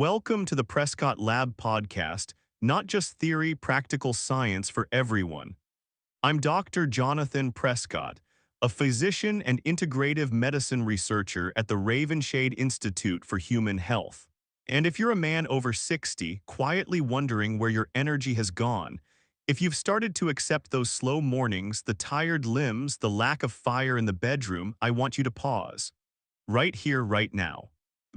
Welcome to the Prescott Lab Podcast, not just theory, practical science for everyone. I'm Dr. Jonathan Prescott, a physician and integrative medicine researcher at the Ravenshade Institute for Human Health. And if you're a man over 60, quietly wondering where your energy has gone, if you've started to accept those slow mornings, the tired limbs, the lack of fire in the bedroom, I want you to pause. Right here, right now.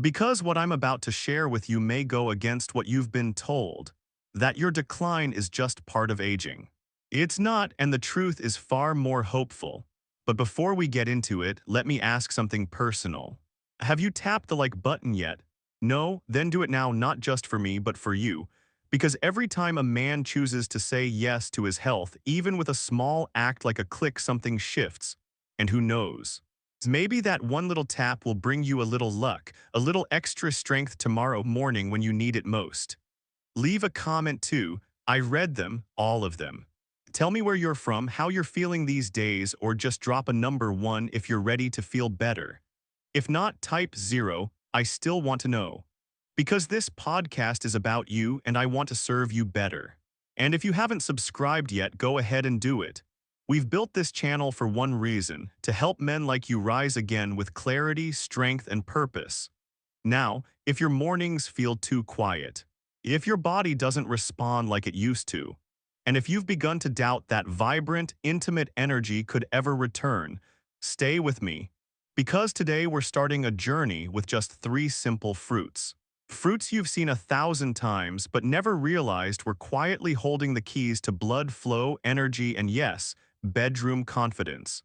Because what I'm about to share with you may go against what you've been told, that your decline is just part of aging. It's not, and the truth is far more hopeful. But before we get into it, let me ask something personal. Have you tapped the like button yet? No? Then do it now, not just for me, but for you. Because every time a man chooses to say yes to his health, even with a small act like a click, something shifts. And who knows? Maybe that one little tap will bring you a little luck, a little extra strength tomorrow morning when you need it most. Leave a comment too. I read them, all of them. Tell me where you're from, how you're feeling these days, or just drop a number 1 if you're ready to feel better. If not, type 0. I still want to know. Because this podcast is about you and I want to serve you better. And if you haven't subscribed yet, go ahead and do it. We've built this channel for one reason, to help men like you rise again with clarity, strength, and purpose. Now, if your mornings feel too quiet, if your body doesn't respond like it used to, and if you've begun to doubt that vibrant, intimate energy could ever return, stay with me. Because today we're starting a journey with just 3 simple fruits. Fruits you've seen 1,000 times but never realized were quietly holding the keys to blood flow, energy, and yes, bedroom confidence.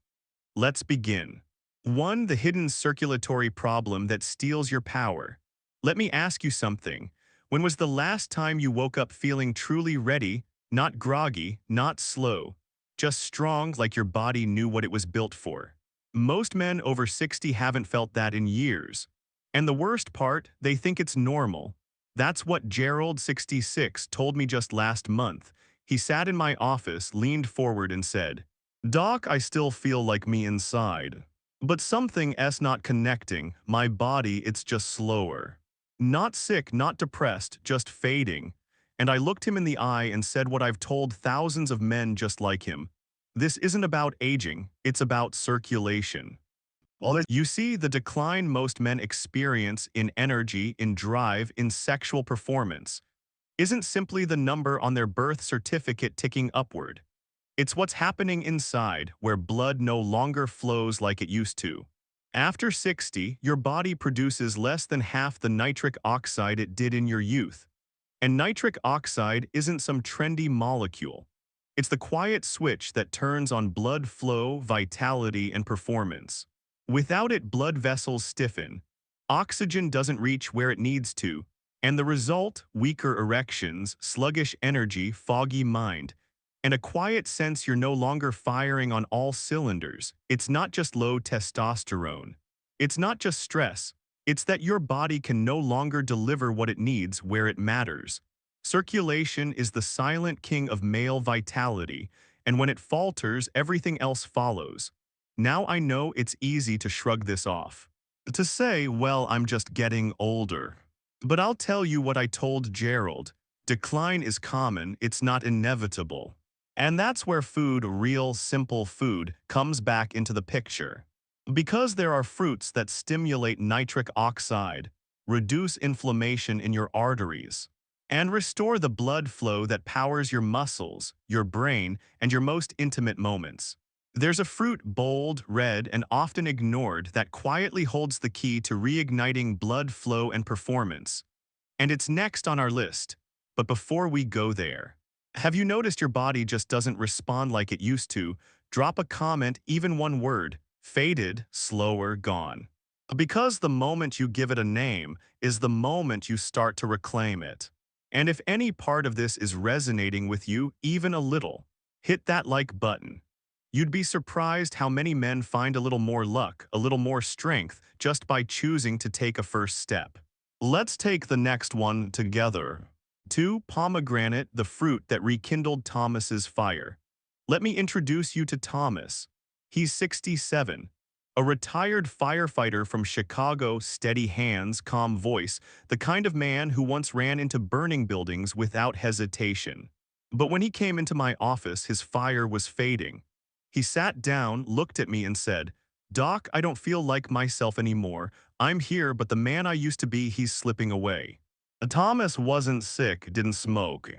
Let's begin. 1. The hidden circulatory problem that steals your power. Let me ask you something. When was the last time you woke up feeling truly ready, not groggy, not slow, just strong like your body knew what it was built for? Most men over 60 haven't felt that in years. And the worst part, they think it's normal. That's what Gerald, 66, told me just last month. He sat in my office, leaned forward and said, "Doc, I still feel like me inside. But something's not connecting. My body, it's just slower. Not sick, not depressed, just fading." And I looked him in the eye and said what I've told thousands of men just like him. This isn't about aging, it's about circulation. You see, the decline most men experience in energy, in drive, in sexual performance, isn't simply the number on their birth certificate ticking upward. It's what's happening inside, where blood no longer flows like it used to. After 60, your body produces less than half the nitric oxide it did in your youth. And nitric oxide isn't some trendy molecule. It's the quiet switch that turns on blood flow, vitality, and performance. Without it, blood vessels stiffen, oxygen doesn't reach where it needs to, and the result, weaker erections, sluggish energy, foggy mind, and a quiet sense you're no longer firing on all cylinders. It's not just low testosterone. It's not just stress. It's that your body can no longer deliver what it needs where it matters. Circulation is the silent king of male vitality, and when it falters, everything else follows. Now I know it's easy to shrug this off. To say, well, I'm just getting older. But I'll tell you what I told Gerald. Decline is common, it's not inevitable. And that's where food, real, simple food, comes back into the picture. Because there are fruits that stimulate nitric oxide, reduce inflammation in your arteries, and restore the blood flow that powers your muscles, your brain, and your most intimate moments. There's a fruit bold, red, and often ignored that quietly holds the key to reigniting blood flow and performance. And it's next on our list. But before we go there, have you noticed your body just doesn't respond like it used to? Drop a comment, even one word. Faded, slower, gone. Because the moment you give it a name is the moment you start to reclaim it. And if any part of this is resonating with you, even a little, hit that like button. You'd be surprised how many men find a little more luck, a little more strength, just by choosing to take a first step. Let's take the next one together. 2. Pomegranate, the fruit that rekindled Thomas's fire. Let me introduce you to Thomas. He's 67. A retired firefighter from Chicago, steady hands, calm voice, the kind of man who once ran into burning buildings without hesitation. But when he came into my office, his fire was fading. He sat down, looked at me, and said, "Doc, I don't feel like myself anymore. I'm here, but the man I used to be, he's slipping away." Thomas wasn't sick, didn't smoke,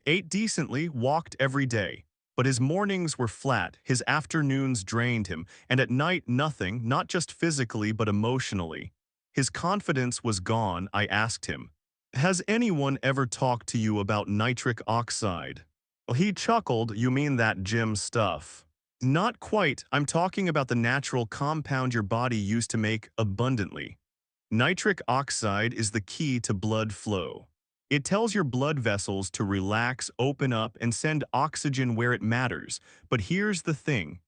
ate decently, walked every day. But his mornings were flat, his afternoons drained him, and at night nothing, not just physically but emotionally. His confidence was gone. I asked him, "Has anyone ever talked to you about nitric oxide?" Well, he chuckled, "You mean that gym stuff?" "Not quite. I'm talking about the natural compound your body used to make abundantly. Nitric oxide is the key to blood flow. It tells your blood vessels to relax, open up, and send oxygen where it matters. But here's the thing.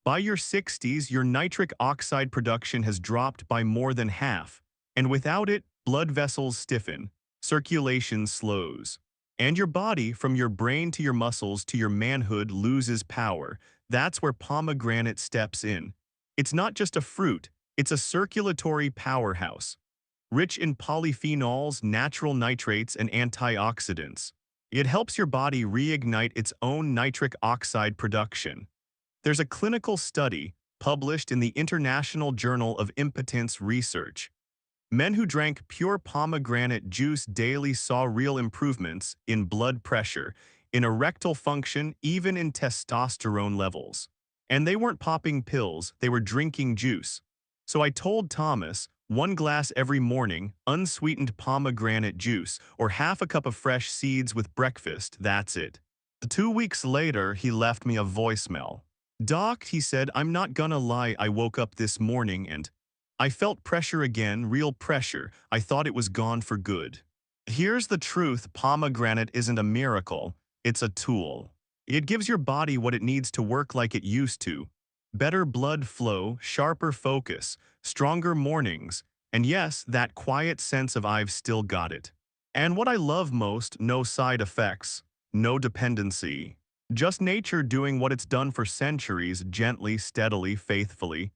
By your 60s, your nitric oxide production has dropped by more than half. And without it, blood vessels stiffen, circulation slows. And your body, from your brain to your muscles to your manhood, loses power. That's where pomegranate steps in. It's not just a fruit, it's a circulatory powerhouse, rich in polyphenols, natural nitrates, and antioxidants. It helps your body reignite its own nitric oxide production. There's a clinical study published in the International Journal of Impotence Research. Men who drank pure pomegranate juice daily saw real improvements in blood pressure, in erectile function, even in testosterone levels. And they weren't popping pills, they were drinking juice. So I told Thomas, 1 glass every morning, unsweetened pomegranate juice, or half a cup of fresh seeds with breakfast, that's it. 2 weeks later, he left me a voicemail. "Doc," he said, "I'm not gonna lie, I woke up this morning and I felt pressure again, real pressure. I thought it was gone for good." Here's the truth: pomegranate isn't a miracle, it's a tool. It gives your body what it needs to work like it used to. Better blood flow, sharper focus, stronger mornings, and yes, that quiet sense of "I've still got it." And what I love most, no side effects, no dependency. Just nature doing what it's done for centuries, gently, steadily, faithfully.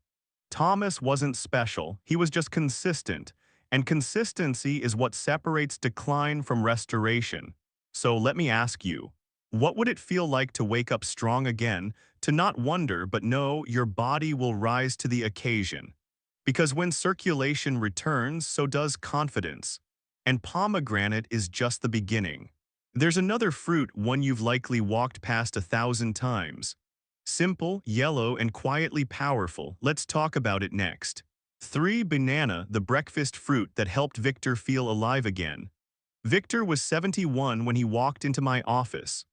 Thomas wasn't special, he was just consistent. And consistency is what separates decline from restoration. So let me ask you, what would it feel like to wake up strong again, to not wonder but know your body will rise to the occasion? Because when circulation returns, so does confidence. And pomegranate is just the beginning. There's another fruit, one you've likely walked past 1,000 times. Simple, yellow, and quietly powerful. Let's talk about it next. 3. Banana, the breakfast fruit that helped Victor feel alive again. Victor was 71 when he walked into my office.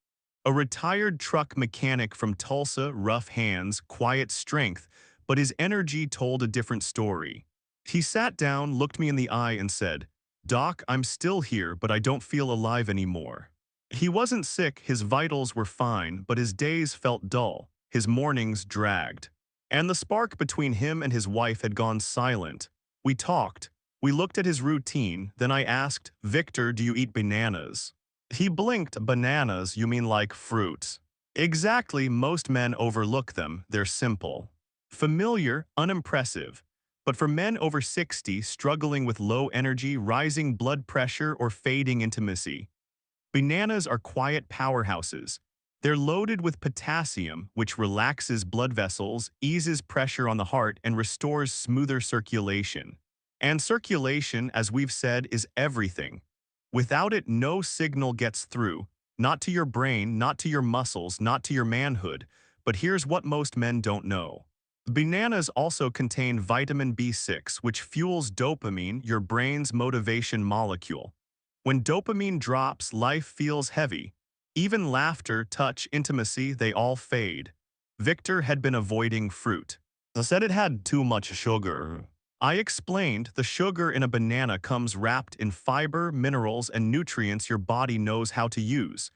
A retired truck mechanic from Tulsa, rough hands, quiet strength, but his energy told a different story. He sat down, looked me in the eye, and said, "Doc, I'm still here, but I don't feel alive anymore." He wasn't sick, his vitals were fine, but his days felt dull, his mornings dragged. And the spark between him and his wife had gone silent. We talked. We looked at his routine, then I asked, "Victor, do you eat bananas?" He blinked. "Bananas, you mean like fruit?" "Exactly, most men overlook them, they're simple. Familiar, unimpressive. But for men over 60 struggling with low energy, rising blood pressure, or fading intimacy, bananas are quiet powerhouses. They're loaded with potassium, which relaxes blood vessels, eases pressure on the heart, and restores smoother circulation. And circulation, as we've said, is everything. Without it, no signal gets through, not to your brain, not to your muscles, not to your manhood. But here's what most men don't know. Bananas also contain vitamin B6, which fuels dopamine, your brain's motivation molecule. When dopamine drops, life feels heavy. Even laughter, touch, intimacy, they all fade. Victor had been avoiding fruit. I said it had too much sugar. I explained the sugar in a banana comes wrapped in fiber, minerals, and nutrients your body knows how to use.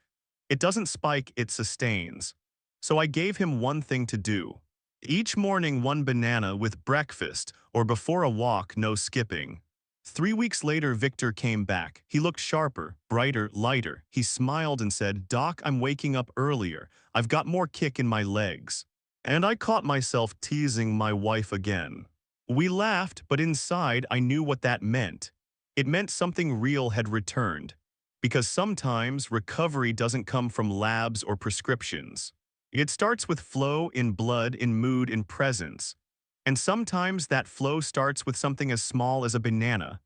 It doesn't spike, it sustains. So I gave him one thing to do. Each morning, 1 banana with breakfast, or before a walk, no skipping. 3 weeks later, Victor came back. He looked sharper, brighter, lighter. He smiled and said, "Doc, I'm waking up earlier. I've got more kick in my legs." And I caught myself teasing my wife again. We laughed, but inside I knew what that meant. It meant something real had returned. Because sometimes recovery doesn't come from labs or prescriptions. It starts with flow in blood, in mood, in presence. And sometimes that flow starts with something as small as a banana.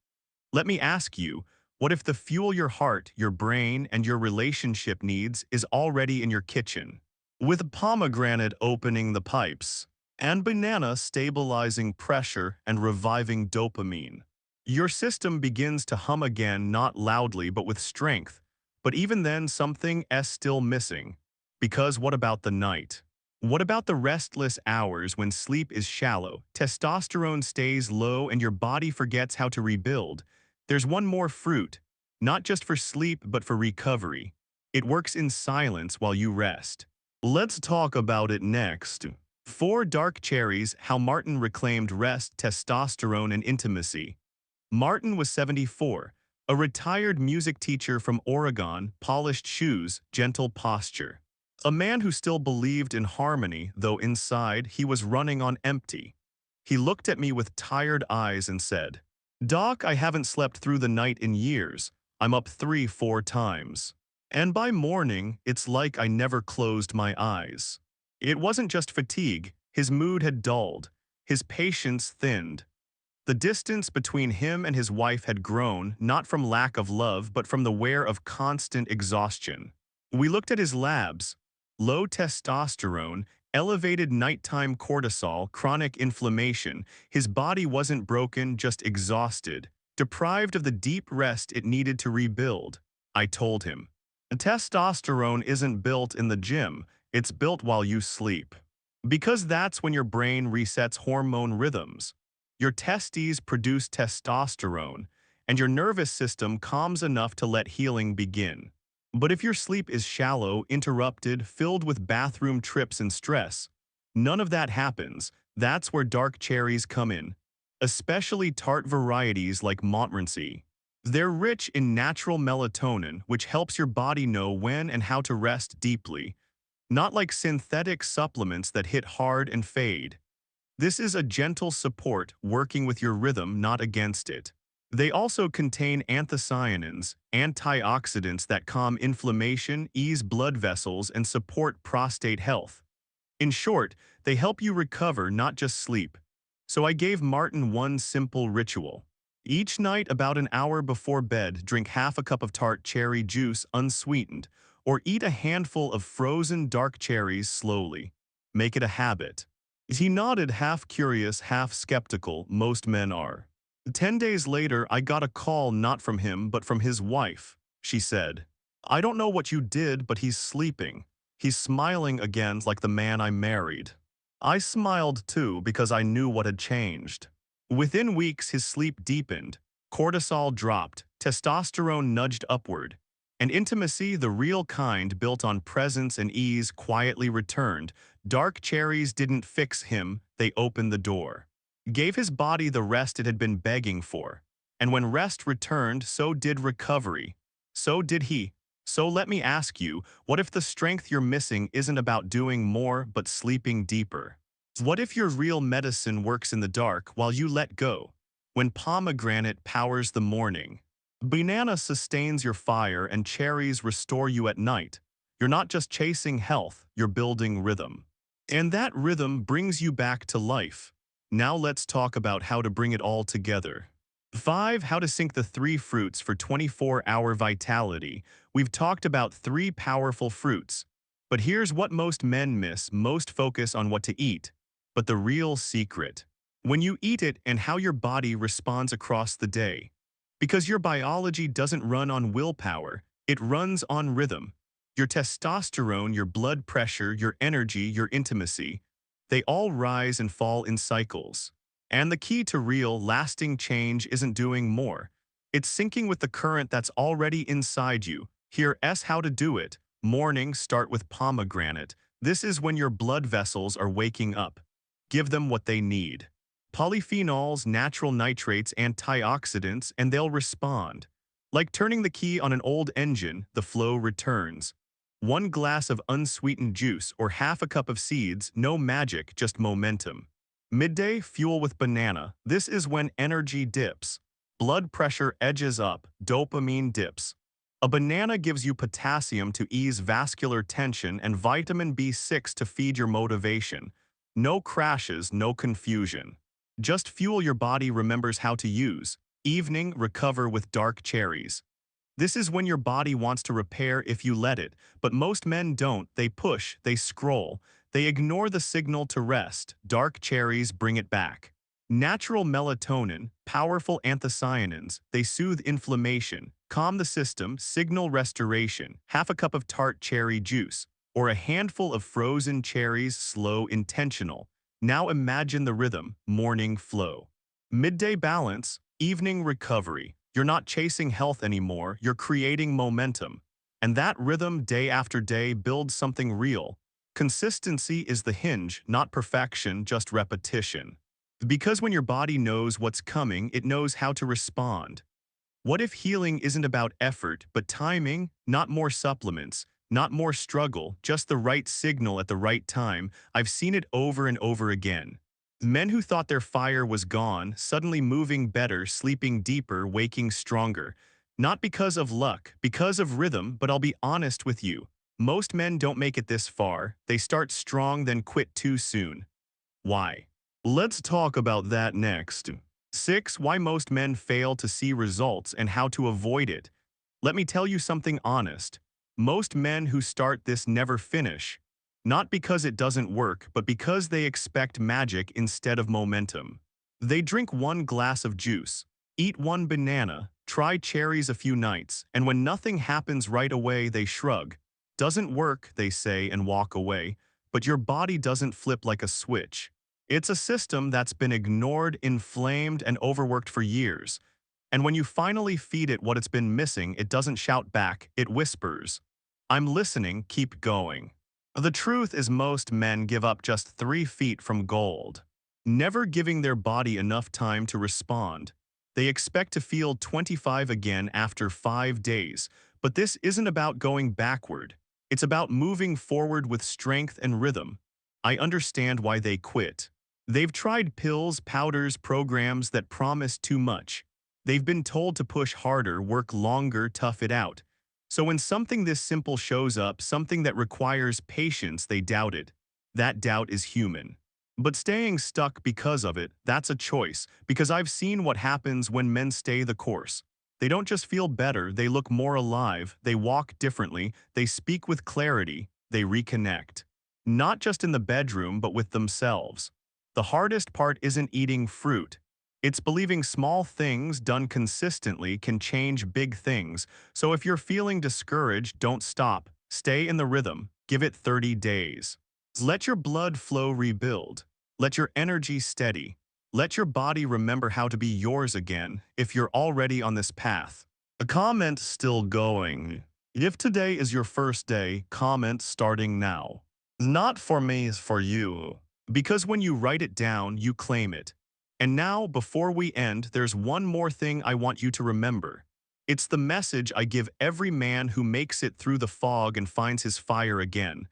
Let me ask you, what if the fuel your heart, your brain, and your relationship needs is already in your kitchen? With pomegranate opening the pipes, and banana stabilizing pressure and reviving dopamine. Your system begins to hum again, not loudly but with strength. But even then, something is still missing. Because what about the night? What about the restless hours when sleep is shallow, testosterone stays low, and your body forgets how to rebuild? There's one more fruit, not just for sleep but for recovery. It works in silence while you rest. Let's talk about it next. 4 Dark Cherries, How Martin Reclaimed Rest, Testosterone, and Intimacy. Martin was 74, a retired music teacher from Oregon, polished shoes, gentle posture. A man who still believed in harmony, though inside he was running on empty. He looked at me with tired eyes and said, "Doc, I haven't slept through the night in years. I'm up 3-4 times. And by morning, it's like I never closed my eyes." It wasn't just fatigue. His mood had dulled. His patience thinned. The distance between him and his wife had grown, not from lack of love, but from the wear of constant exhaustion. We looked at his labs. Low testosterone, elevated nighttime cortisol, chronic inflammation. His body wasn't broken, just exhausted, deprived of the deep rest it needed to rebuild. I told him, "Testosterone isn't built in the gym, it's built while you sleep. Because that's when your brain resets hormone rhythms. Your testes produce testosterone, and your nervous system calms enough to let healing begin. But if your sleep is shallow, interrupted, filled with bathroom trips and stress, none of that happens. That's where dark cherries come in, especially tart varieties like Montmorency. They're rich in natural melatonin, which helps your body know when and how to rest deeply, not like synthetic supplements that hit hard and fade. This is a gentle support working with your rhythm, not against it. They also contain anthocyanins, antioxidants that calm inflammation, ease blood vessels, and support prostate health. In short, they help you recover, not just sleep. So I gave Martin one simple ritual. Each night, about an hour before bed, drink half a cup of tart cherry juice unsweetened, or eat a handful of frozen dark cherries slowly. Make it a habit. He nodded, half curious, half skeptical. Most men are. 10 days later, I got a call, not from him, but from his wife. She said, "I don't know what you did, but he's sleeping. He's smiling again like the man I married." I smiled too, because I knew what had changed. Within weeks, his sleep deepened, cortisol dropped, testosterone nudged upward, and intimacy, the real kind built on presence and ease, quietly returned. Dark cherries didn't fix him, they opened the door. Gave his body the rest it had been begging for. And when rest returned, so did recovery. So did he. So let me ask you, what if the strength you're missing isn't about doing more but sleeping deeper? What if your real medicine works in the dark while you let go? When pomegranate powers the morning, banana sustains your fire, and cherries restore you at night. You're not just chasing health, you're building rhythm. And that rhythm brings you back to life. Now let's talk about how to bring it all together. 5. How to sync the 3 fruits for 24-hour vitality. We've talked about 3 powerful fruits. But here's what most men miss: most focus on what to eat. But the real secret: when you eat it and how your body responds across the day. Because your biology doesn't run on willpower, it runs on rhythm. Your testosterone, your blood pressure, your energy, your intimacy, they all rise and fall in cycles. And the key to real, lasting change isn't doing more. It's syncing with the current that's already inside you. Here's how to do it. Morning, start with pomegranate. This is when your blood vessels are waking up. Give them what they need. Polyphenols, natural nitrates, antioxidants, and they'll respond. Like turning the key on an old engine, the flow returns. 1 glass of unsweetened juice or half a cup of seeds, no magic, just momentum. Midday, fuel with banana. This is when energy dips. Blood pressure edges up, dopamine dips. A banana gives you potassium to ease vascular tension and vitamin B6 to feed your motivation. No crashes, no confusion. Just fuel your body remembers how to use. Evening, recover with dark cherries. This is when your body wants to repair if you let it, but most men don't. They push, they scroll, they ignore the signal to rest. Dark cherries bring it back. Natural melatonin, powerful anthocyanins, they soothe inflammation, calm the system, signal restoration. Half a cup of tart cherry juice, or a handful of frozen cherries, slow, intentional. Now imagine the rhythm, morning flow. Midday balance, evening recovery. You're not chasing health anymore, you're creating momentum. And that rhythm, day after day, builds something real. Consistency is the hinge, not perfection, just repetition. Because when your body knows what's coming, it knows how to respond. What if healing isn't about effort, but timing? Not more supplements, not more struggle, just the right signal at the right time. I've seen it over and over again. Men who thought their fire was gone, suddenly moving better, sleeping deeper, waking stronger. Not because of luck, because of rhythm, but I'll be honest with you. Most men don't make it this far. They start strong, then quit too soon. Why? Let's talk about that next. 6. Why most men fail to see results and how to avoid it. Let me tell you something honest. Most men who start this never finish. Not because it doesn't work, but because they expect magic instead of momentum. They drink one glass of juice, eat one banana, try cherries a few nights, and when nothing happens right away, they shrug. Doesn't work, they say, and walk away. But your body doesn't flip like a switch. It's a system that's been ignored, inflamed, and overworked for years. And when you finally feed it what it's been missing, it doesn't shout back, it whispers, "I'm listening, keep going." The truth is most men give up just 3 feet from gold, never giving their body enough time to respond. They expect to feel 25 again after 5 days, but this isn't about going backward. It's about moving forward with strength and rhythm. I understand why they quit. They've tried pills, powders, programs that promise too much. They've been told to push harder, work longer, tough it out. So when something this simple shows up, something that requires patience, they doubt it. That doubt is human. But staying stuck because of it, that's a choice, because I've seen what happens when men stay the course. They don't just feel better, they look more alive, they walk differently, they speak with clarity, they reconnect. Not just in the bedroom, but with themselves. The hardest part isn't eating fruit. It's believing small things done consistently can change big things. So if you're feeling discouraged, don't stop. Stay in the rhythm. Give it 30 days. Let your blood flow rebuild. Let your energy steady. Let your body remember how to be yours again if you're already on this path. A comment still going. If today is your first day, comment starting now. Not for me, it's for you. Because when you write it down, you claim it. And now, before we end, there's one more thing I want you to remember. It's the message I give every man who makes it through the fog and finds his fire again.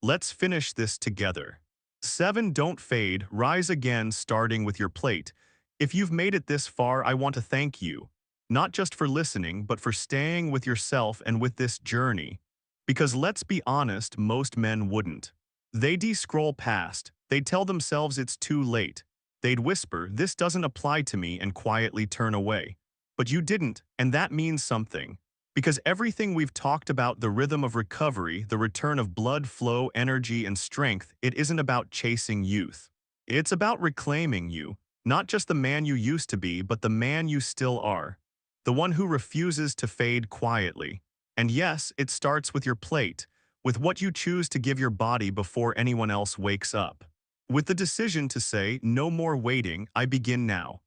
Let's finish this together. 7. Don't fade, rise again, starting with your plate. If you've made it this far, I want to thank you. Not just for listening, but for staying with yourself and with this journey. Because let's be honest, most men wouldn't. They'd scroll past. They'd tell themselves it's too late. They'd whisper, "This doesn't apply to me," and quietly turn away. But you didn't, and that means something. Because everything we've talked about, the rhythm of recovery, the return of blood flow, energy, and strength, it isn't about chasing youth. It's about reclaiming you, not just the man you used to be, but the man you still are. The one who refuses to fade quietly. And yes, it starts with your plate, with what you choose to give your body before anyone else wakes up. With the decision to say, "No more waiting, I begin now."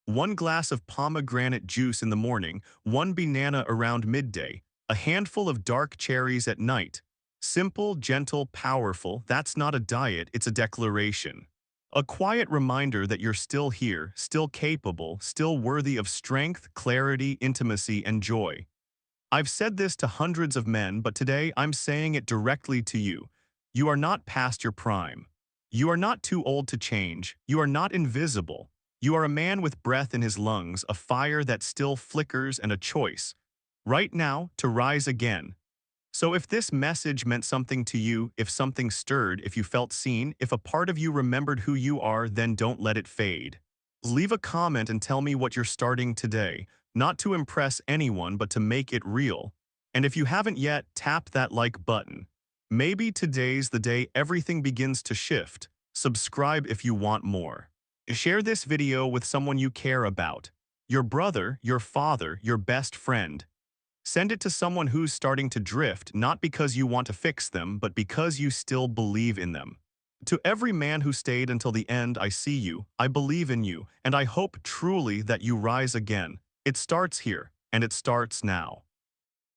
1 glass of pomegranate juice in the morning, 1 banana around midday, a handful of dark cherries at night. Simple, gentle, powerful, that's not a diet, it's a declaration. A quiet reminder that you're still here, still capable, still worthy of strength, clarity, intimacy, and joy. I've said this to hundreds of men, but today I'm saying it directly to you. You are not past your prime. You are not too old to change. You are not invisible. You are a man with breath in his lungs, a fire that still flickers, and a choice, right now, to rise again. So if this message meant something to you, if something stirred, if you felt seen, if a part of you remembered who you are, then don't let it fade. Leave a comment and tell me what you're starting today, not to impress anyone but to make it real. And if you haven't yet, tap that like button. Maybe today's the day everything begins to shift. Subscribe if you want more. Share this video with someone you care about. Your brother, your father, your best friend. Send it to someone who's starting to drift, not because you want to fix them, but because you still believe in them. To every man who stayed until the end, I see you, I believe in you, and I hope truly that you rise again. It starts here, and it starts now.